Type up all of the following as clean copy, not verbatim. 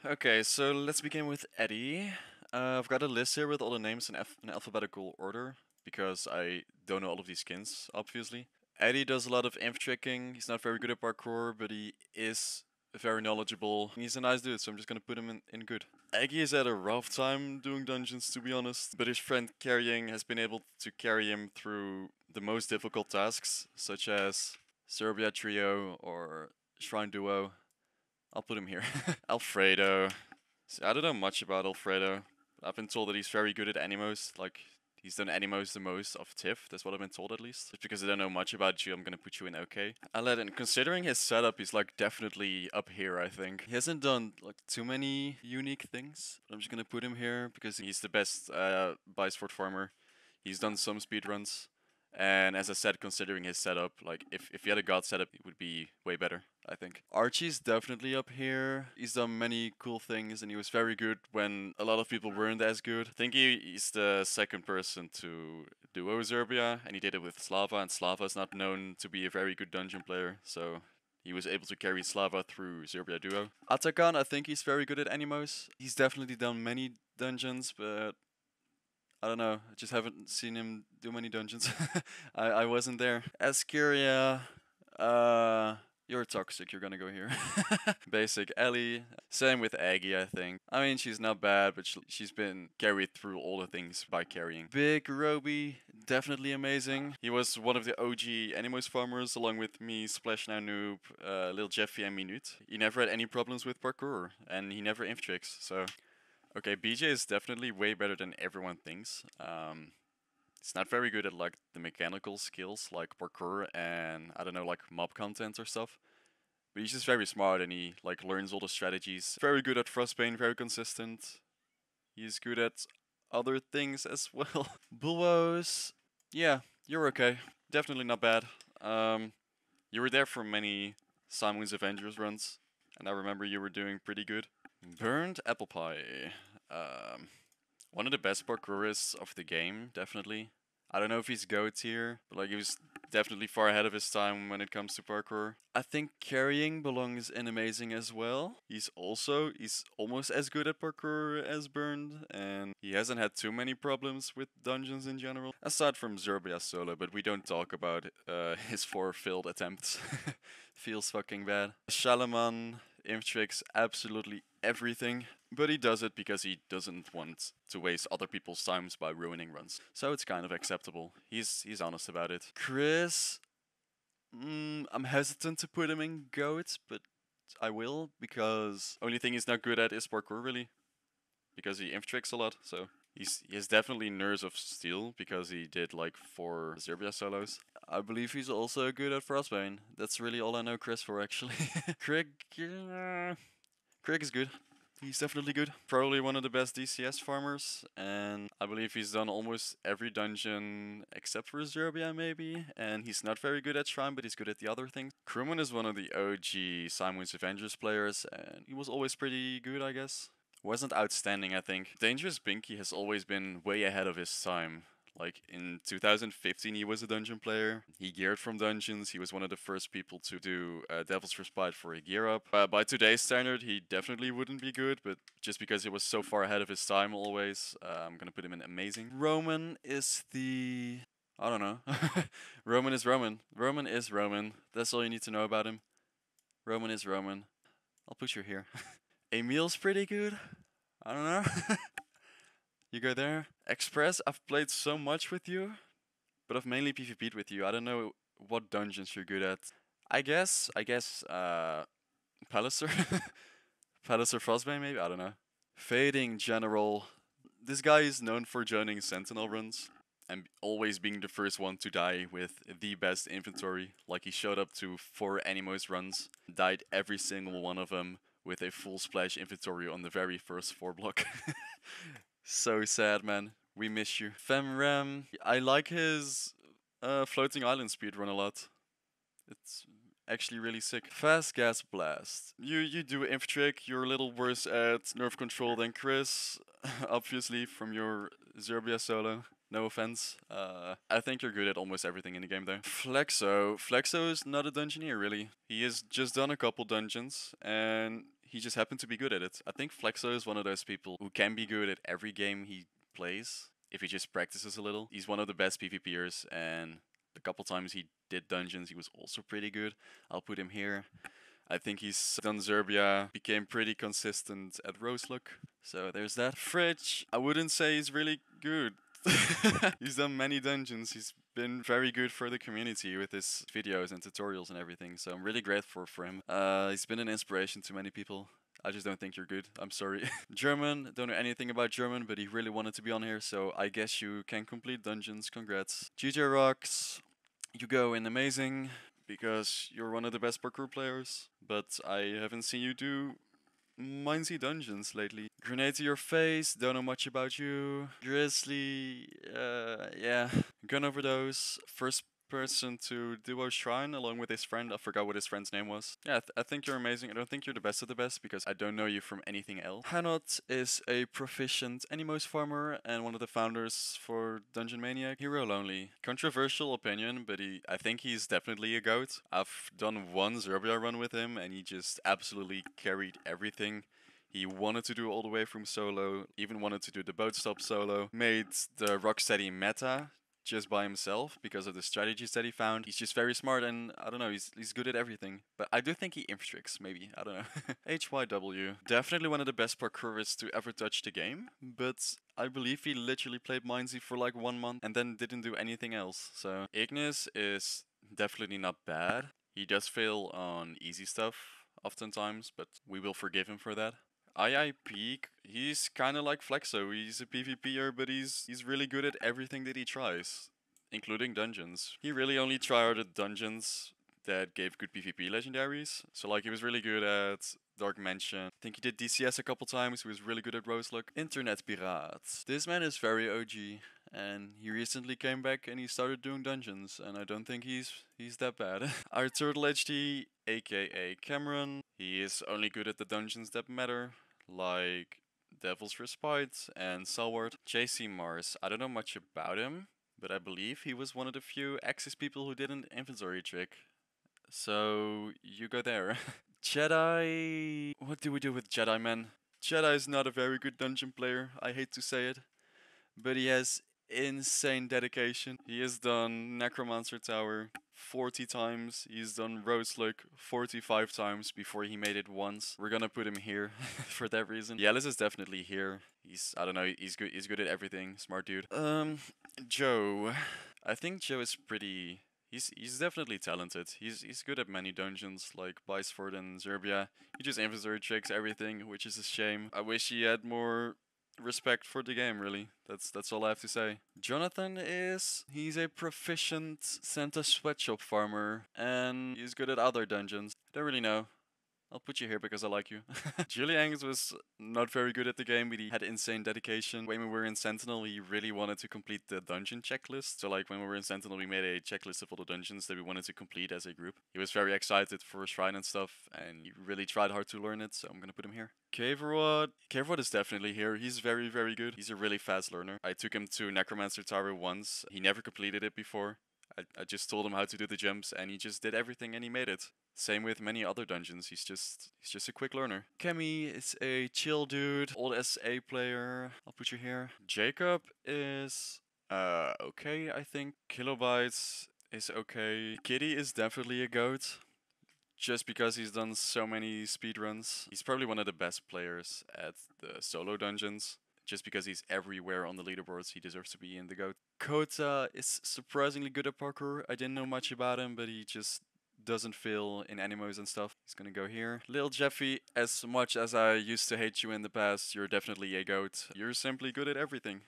Okay, so let's begin with Eddie. I've got a list here with all the names in alphabetical order because I don't know all of these skins, obviously. Eddie does a lot of inf tricking. He's not very good at parkour, but he is very knowledgeable. He's a nice dude, so I'm just gonna put him in good. Aggie has had a rough time doing dungeons, to be honest, but his friend Carrying has been able to carry him through the most difficult tasks, such as Serbia Trio or Shrine Duo. I'll put him here. Alfredo. So I don't know much about Alfredo. I've been told that he's very good at animos. Like, he's done animos the most of TIFF. That's what I've been told, at least. Just because I don't know much about you, I'm gonna put you in OK. Aladdin, considering his setup, he's like definitely up here, I think. He hasn't done like too many unique things. But I'm just gonna put him here because he's the best Bisport farmer. He's done some speedruns. And as I said, considering his setup, like if he had a god setup, it would be way better, I think. Archie's definitely up here. He's done many cool things and he was very good when a lot of people weren't as good. I think he's the second person to duo Zerbia, and he did it with Slava, and Slava is not known to be a very good dungeon player, so he was able to carry Slava through Zerbia duo. Atakan, I think he's very good at animos. He's definitely done many dungeons, but I don't know. I just haven't seen him do many dungeons. I wasn't there. Azkiria, you're toxic. You're gonna go here. BasicAly. Same with Aggie, I think. I mean, she's not bad, but she's been carried through all the things by carrying. BigRoby, definitely amazing. He was one of the OG Animos farmers, along with me, Splash Now Noob, Lil Jeffy, and Minute. He never had any problems with parkour, and he never inf tricks, so. Okay, BJ is definitely way better than everyone thinks. It's not very good at like the mechanical skills like parkour and I don't know, like mob content or stuff. But he's just very smart and he like learns all the strategies. Very good at Frostbane, very consistent. He's good at other things as well. Bullwoz, yeah, you're okay. Definitely not bad. You were there for many Simon's Avengers runs, and I remember you were doing pretty good. BurnedApplePie. One of the best parkourists of the game, definitely. I don't know if he's GOAT tier, but like he was definitely far ahead of his time when it comes to parkour. I think carrying belongs in amazing as well. He's almost as good at parkour as Burned, and he hasn't had too many problems with dungeons in general. Aside from Zerbia solo, but we don't talk about his 4 failed attempts. Feels fucking bad. Challeman, inf tricks, absolutely everything. But he does it because he doesn't want to waste other people's times by ruining runs. So it's kind of acceptable. He's honest about it. Chris, I'm hesitant to put him in GOAT, but I will because only thing he's not good at is parkour really. Because he inf tricks a lot, so he has definitely Nerves of Steel because he did like 4 Zerbia solos. I believe he's also good at Frostbane. That's really all I know Chris for actually. Crig, Crig is good. He's definitely good. Probably one of the best DCS farmers, and I believe he's done almost every dungeon except for Zerbia maybe, and he's not very good at Shrine, but he's good at the other things. Crumon is one of the OG Simon's Avengers players, and he was always pretty good, I guess. Wasn't outstanding, I think. dangerousbinkie has always been way ahead of his time. Like in 2015, he was a dungeon player. He geared from dungeons. He was one of the first people to do Devil's Respite for a gear up. By today's standard, he definitely wouldn't be good, but just because he was so far ahead of his time always, I'm gonna put him in amazing. Roman is the... I don't know. Roman is Roman. Roman is Roman. That's all you need to know about him. Roman is Roman. I'll put you here. Emiel's pretty good. I don't know. You go there. Express, I've played so much with you, but I've mainly PvP'd with you. I don't know what dungeons you're good at. I guess, Palliser? Palliser Frostbane maybe? I don't know. FadingGeneral. This guy is known for joining Sentinel runs and always being the first one to die with the best inventory. Like he showed up to 4 Animos runs, died every single one of them with a full splash inventory on the very first 4 block. So sad, man. We miss you. Femram, I like his floating island speedrun a lot. It's actually really sick. FastGhastBlast. You do inf trick. You're a little worse at nerve control than Chris, obviously from your Zerbia solo. No offense. I think you're good at almost everything in the game though. Flexo is not a dungeoneer really. He has just done a couple dungeons and He just happened to be good at it. I think Flexo is one of those people who can be good at every game he plays if he just practices a little. He's one of the best PvPers, and the couple times he did dungeons, he was also pretty good. I'll put him here. I think he's done Zerbia, became pretty consistent at Roselook. So there's that. Fridge, I wouldn't say he's really good. He's done many dungeons. He's been very good for the community with his videos and tutorials and everything. So I'm really grateful for him. He's been an inspiration to many people. I just don't think you're good. I'm sorry. Germuhn, don't know anything about Germuhn, but he really wanted to be on here. So I guess you can complete dungeons. Congrats. GJrocks, you go in amazing because you're one of the best parkour players. But I haven't seen you do MineZ dungeons lately. Grenade to your face, don't know much about you. Grizzly, yeah. GunOverdose, first person to duo shrine along with his friend. I forgot what his friend's name was. Yeah, I think you're amazing. I don't think you're the best of the best because I don't know you from anything else. Hannot is a proficient Animos farmer and one of the founders for Dungeon Maniac. HeroLonely. Controversial opinion, but I think he's definitely a goat. I've done one Zerbia run with him and he just absolutely carried everything. He wanted to do all the way from solo, even wanted to do the boat stop solo, made the Rocksteady meta just by himself because of the strategies that he found. He's just very smart and I don't know, he's good at everything. But I do think he inftricks, maybe, I don't know. HYW, definitely one of the best parkourists to ever touch the game, but I believe he literally played MineZ for like 1 month and then didn't do anything else. So Ignis is definitely not bad. He does fail on easy stuff oftentimes, but we will forgive him for that. iiPeak, he's kind of like Flexo. He's a PvPer, but he's really good at everything that he tries, including dungeons. He really only tryharded dungeons that gave good PvP legendaries. So like he was really good at Dark Mansion. I think he did DCS a couple times. He was really good at Roselook. Internetpiraat. This man is very OG. And he recently came back and he started doing dungeons, and I don't think he's that bad. iTurtleHD, aka Cameron, he is only good at the dungeons that matter, like Devil's Respite and Salward. JC Mars, I don't know much about him, but I believe he was one of the few Axis people who did an inventory trick. So you go there. Jedi, what do we do with Jedi, man? Jedi is not a very good dungeon player, I hate to say it, but he has insane dedication. He has done Necromancer Tower 40 times. He's done Roselook 45 times before he made it once. We're gonna put him here for that reason. Jelles is definitely here. I don't know, he's good at everything. Smart dude. Joe. I think Joe is pretty... He's definitely talented. He's good at many dungeons like Biceford and Zerbia. He just inventory checks everything, which is a shame. I wish he had more respect for the game, really. That's all I have to say. Jonathan he's a proficient Santa sweatshop farmer, and he's good at other dungeons. Don't really know. I'll put you here because I like you. Juliangs was not very good at the game, but he had insane dedication. When we were in Sentinel, he really wanted to complete the dungeon checklist. So like when we were in Sentinel, we made a checklist of all the dungeons that we wanted to complete as a group. He was very excited for Shrine and stuff, and he really tried hard to learn it, so I'm gonna put him here. Caverwood is definitely here. He's very, very good. He's a really fast learner. I took him to Necromancer Tower once. He never completed it before. I just told him how to do the jumps and he just did everything and he made it. Same with many other dungeons, he's just a quick learner. Kemi is a chill dude, old SA player. I'll put you here. Jacob is okay, I think. Kilobytes is okay. Kitty is definitely a goat, just because he's done so many speedruns. He's probably one of the best players at the solo dungeons. Just because he's everywhere on the leaderboards, he deserves to be in the GOAT. Kota is surprisingly good at parkour. I didn't know much about him, but he just doesn't fail in animos and stuff. He's gonna go here. Lil Jeffy, as much as I used to hate you in the past, you're definitely a GOAT. You're simply good at everything.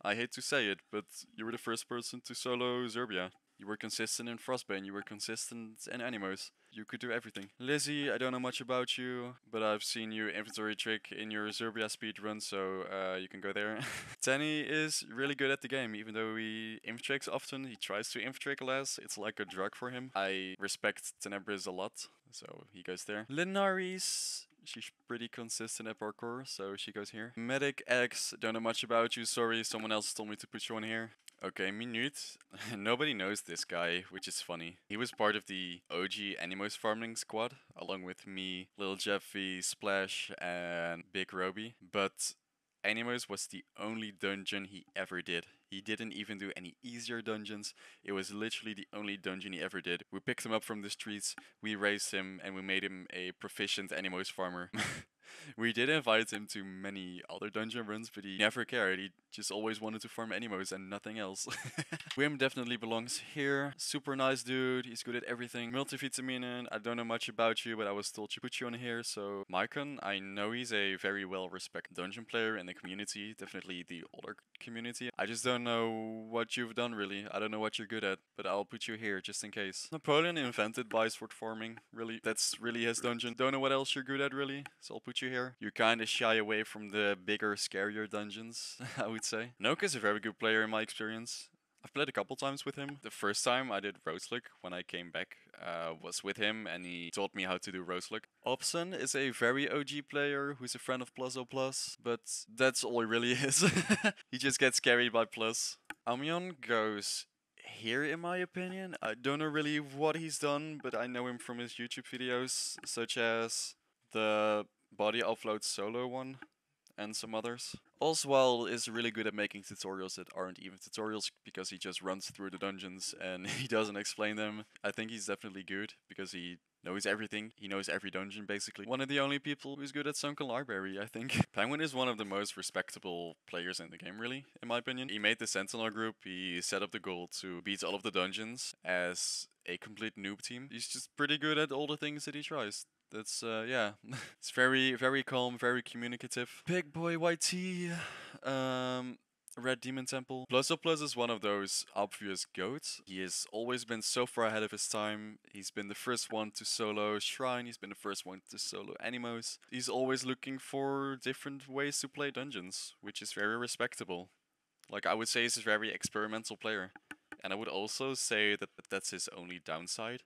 I hate to say it, but you were the first person to solo Zerbia. You were consistent in Frostbane, you were consistent in Animos. You could do everything. Lizzie, I don't know much about you, but I've seen you inventory trick in your Zerbia speedrun, so you can go there. Tenny is really good at the game, even though he inf tricks often, he tries to inf trick less. It's like a drug for him. I respect Tenebris a lot, so he goes there. Linaris, she's pretty consistent at parkour, so she goes here. Medic X, don't know much about you, sorry, someone else told me to put you on here. Okay, Minute. Nobody knows this guy, which is funny. He was part of the OG Animos farming squad, along with me, Lil Jeffy, Splash, and BigRoby. But Animos was the only dungeon he ever did. He didn't even do any easier dungeons. It was literally the only dungeon he ever did. We picked him up from the streets, we raised him, and we made him a proficient Animos farmer. We did invite him to many other dungeon runs, but he never cared. He just always wanted to farm Animos and nothing else. Wim definitely belongs here. Super nice dude. He's good at everything. Multivitaminen. I don't know much about you, but I was told to put you on here. So Maikon, I know he's a very well-respected dungeon player in the community. Definitely the older community. I just don't know what you've done really. I don't know what you're good at, but I'll put you here just in case. Napoleon invented Biceford farming. Really, that's really his dungeon. Don't know what else you're good at really, so I'll put you here. You kind of shy away from the bigger, scarier dungeons, I would say. Noka's a very good player in my experience. I've played a couple times with him. The first time I did Roseluck when I came back was with him, and he taught me how to do Roseluck. Opson is a very OG player who's a friend of Plus O Plus, but that's all he really is. He just gets carried by Plus. Amion goes here in my opinion. I don't know really what he's done, but I know him from his YouTube videos, such as the body offload solo one and some others. Oswald is really good at making tutorials that aren't even tutorials because he just runs through the dungeons and he doesn't explain them. I think he's definitely good because he knows everything. He knows every dungeon basically. One of the only people who's good at Sunken Library, I think. Penguin is one of the most respectable players in the game really, in my opinion. He made the Sentinel group, he set up the goal to beat all of the dungeons as a complete noob team. He's just pretty good at all the things that he tries. That's, yeah. It's very, very calm, very communicative. Big Boy YT, Red Demon Temple. Plus O Plus is one of those obvious goats. He has always been so far ahead of his time. He's been the first one to solo Shrine, he's been the first one to solo Animos. He's always looking for different ways to play dungeons, which is very respectable. Like, I would say he's a very experimental player. And I would also say that that's his only downside.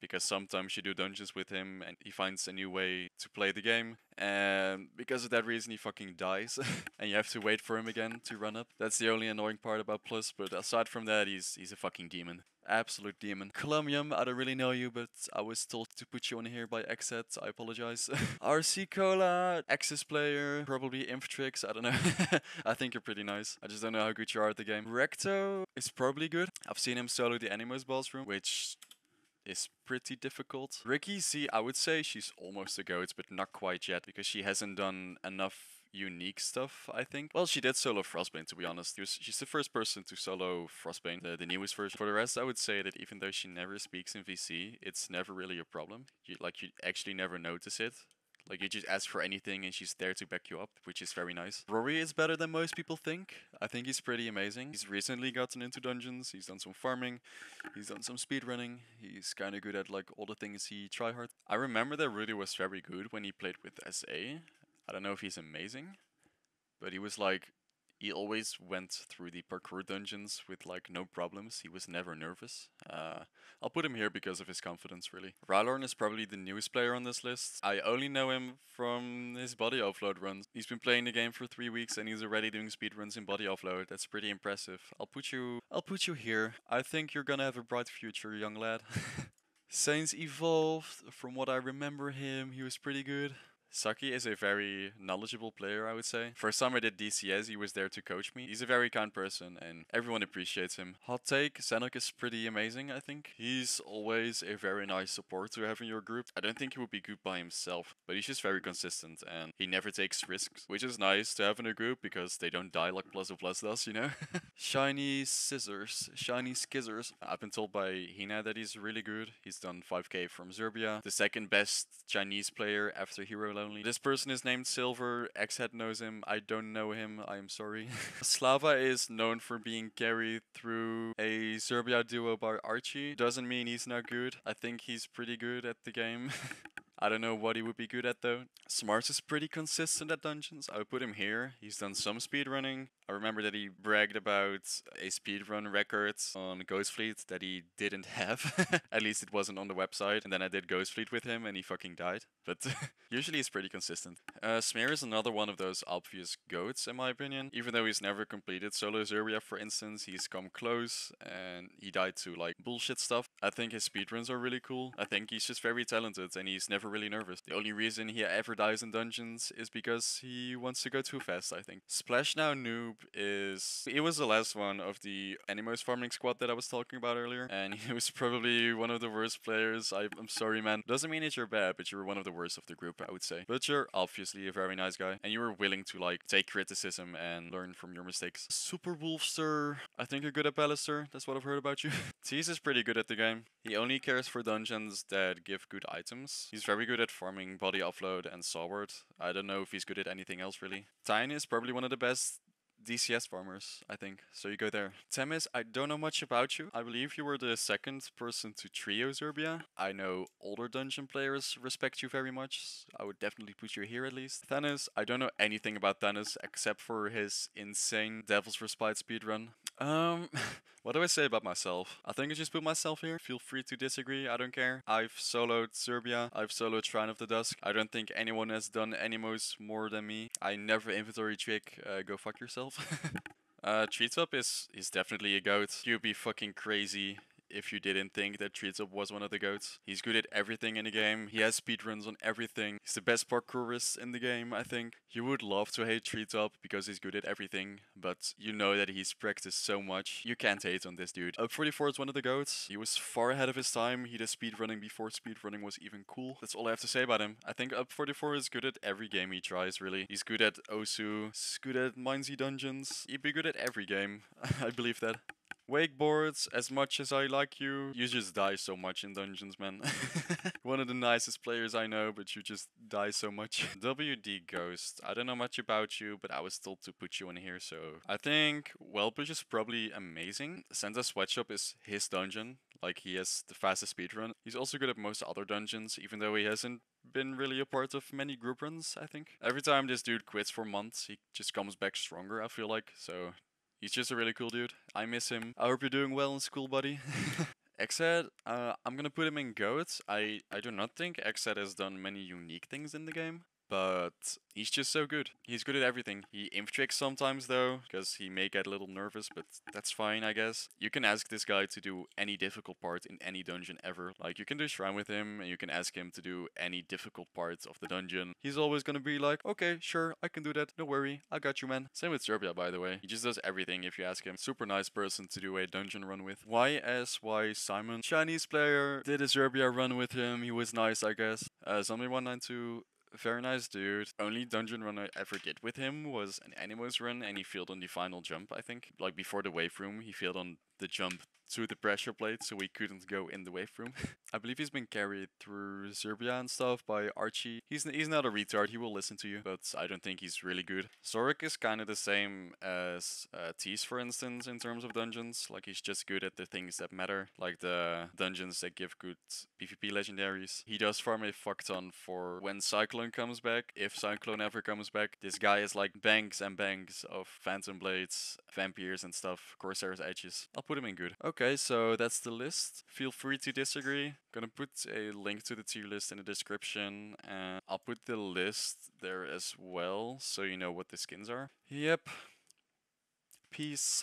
Because sometimes you do dungeons with him and he finds a new way to play the game, and because of that reason he fucking dies and you have to wait for him again to run up. That's the only annoying part about Plus, but aside from that he's a fucking demon. Absolute demon. Columbium, I don't really know you, but I was told to put you on here by Xset, I apologize. RC Cola, Axis player, probably Inftrix, I don't know. I think you're pretty nice. I just don't know how good you are at the game. Recto is probably good. I've seen him solo the Animos boss room, which is pretty difficult. Ricky, see, I would say she's almost a goat, but not quite yet, because she hasn't done enough unique stuff, I think. Well, she did solo Frostbane, to be honest. She's the first person to solo Frostbane, the newest version. For the rest, I would say that even though she never speaks in VC, it's never really a problem. You actually never notice it. Like, you just ask for anything and she's there to back you up, which is very nice. Rory is better than most people think. I think he's pretty amazing. He's recently gotten into dungeons, he's done some farming, he's done some speedrunning. He's kind of good at, like, all the things he tryhard. I remember that Rudy was very good when he played with SA. I don't know if he's amazing, but he was like, he always went through the parkour dungeons with like no problems. He was never nervous. I'll put him here because of his confidence, really. Rylorn is probably the newest player on this list. I only know him from his body offload runs. He's been playing the game for 3 weeks and he's already doing speedruns in body offload. That's pretty impressive. I'll put you here. I think you're gonna have a bright future, young lad. Saints evolved. From what I remember him, he was pretty good. Saki is a very knowledgeable player, I would say. First time I did DCS, he was there to coach me. He's a very kind person and everyone appreciates him. Hot take, Senok is pretty amazing, I think. He's always a very nice support to have in your group. I don't think he would be good by himself, but he's just very consistent and he never takes risks, which is nice to have in a group because they don't die like Plus of Plus does, you know? Shiny Scissors. Shiny Skizzers. I've been told by Hina that he's really good. He's done 5k from Serbia. The second best Chinese player after HeroLonely. This person is named Silver. Xhead knows him. I don't know him. I'm sorry. Slava is known for being carried through a Serbia duo by Archi. Doesn't mean he's not good. I think he's pretty good at the game. I don't know what he would be good at though. Smarts is pretty consistent at dungeons. I would put him here. He's done some speedrunning. I remember that he bragged about a speedrun record on Ghost Fleet that he didn't have. At least it wasn't on the website. And then I did Ghost Fleet with him and he fucking died. But usually he's pretty consistent. Smear is another one of those obvious goats in my opinion. Even though he's never completed solo Zerbia for instance, he's come close and he died to like bullshit stuff. I think his speedruns are really cool. I think he's just very talented and he's never really nervous. The only reason he ever dies in dungeons is because he wants to go too fast, I think. Splash Now Noob he was the last one of the Animos farming squad that I was talking about earlier, and he was probably one of the worst players. I'm sorry, man. Doesn't mean that you're bad, but you're one of the worst of the group, I would say. But you're obviously a very nice guy, and you were willing to like take criticism and learn from your mistakes. Super Wolfster, I think you're good at Ballister. That's what I've heard about you. Tease is pretty good at the game. He only cares for dungeons that give good items. He's very good at farming body offload and sawword. I don't know if he's good at anything else really. Tiny is probably one of the best DCS farmers, I think. So you go there. Temis, I don't know much about you. I believe you were the second person to trio Zerbia. I know older dungeon players respect you very much. I would definitely put you here at least. Thanos, I don't know anything about Thanos except for his insane Devil's Respite speedrun. What do I say about myself? I think I just put myself here. Feel free to disagree, I don't care. I've soloed Zerbia, I've soloed Shrine of the Dusk. I don't think anyone has done Animos more than me. I never inventory trick, go fuck yourself. Treetop is definitely a goat. You'd be fucking crazy if you didn't think that Treetop was one of the goats. He's good at everything in the game. He has speedruns on everything. He's the best parkourist in the game, I think. You would love to hate Treetop because he's good at everything, but you know that he's practiced so much. You can't hate on this dude. Up44 is one of the goats. He was far ahead of his time. He did speedrunning before speedrunning was even cool. That's all I have to say about him. I think Up44 is good at every game he tries, really. He's good at Osu. He's good at MineZ dungeons. He'd be good at every game. I believe that. Wakeboards, as much as I like you just die so much in dungeons, man. One of the nicest players I know, but you just die so much. WD Ghost, I don't know much about you, but I was told to put you in here, so... I think Wellpush is probably amazing. Santa Sweatshop is his dungeon, like he has the fastest speedrun. He's also good at most other dungeons, even though he hasn't been really a part of many group runs, I think. Every time this dude quits for months, he just comes back stronger, I feel like, so... He's just a really cool dude. I miss him. I hope you're doing well in school, buddy. Xhead, I'm gonna put him in GOAT. I do not think Xhead has done many unique things in the game, but he's just so good. He's good at everything. He inf tricks sometimes though, because he may get a little nervous, but that's fine, I guess. You can ask this guy to do any difficult part in any dungeon ever. Like, you can do Shrine with him, and you can ask him to do any difficult parts of the dungeon. He's always gonna be like, okay, sure, I can do that, don't worry, I got you, man. Same with Zerbia, by the way. He just does everything if you ask him. Super nice person to do a dungeon run with. YSY Simon, Chinese player, did a Zerbia run with him, he was nice, I guess. Zombie192, very nice dude. Only dungeon run I ever did with him was an Animos run, and he failed on the final jump, I think. Like, before the wave room, he failed on the jump to the pressure plate, so we couldn't go in the wave room. I believe he's been carried through Zerbia and stuff by Archi. He's not a retard, he will listen to you, but I don't think he's really good. Zorik is kind of the same as Tease, for instance, in terms of dungeons. Like, he's just good at the things that matter, like the dungeons that give good PvP legendaries. He does farm a fuck ton for when Cyclone comes back, if Cyclone ever comes back. This guy is like banks and banks of Phantom Blades, Vampires and stuff, Corsair's Edges. I'll put him in good. Okay, so that's the list. Feel free to disagree. Gonna put a link to the tier list in the description, and I'll put the list there as well, so you know what the skins are. Yep. Peace.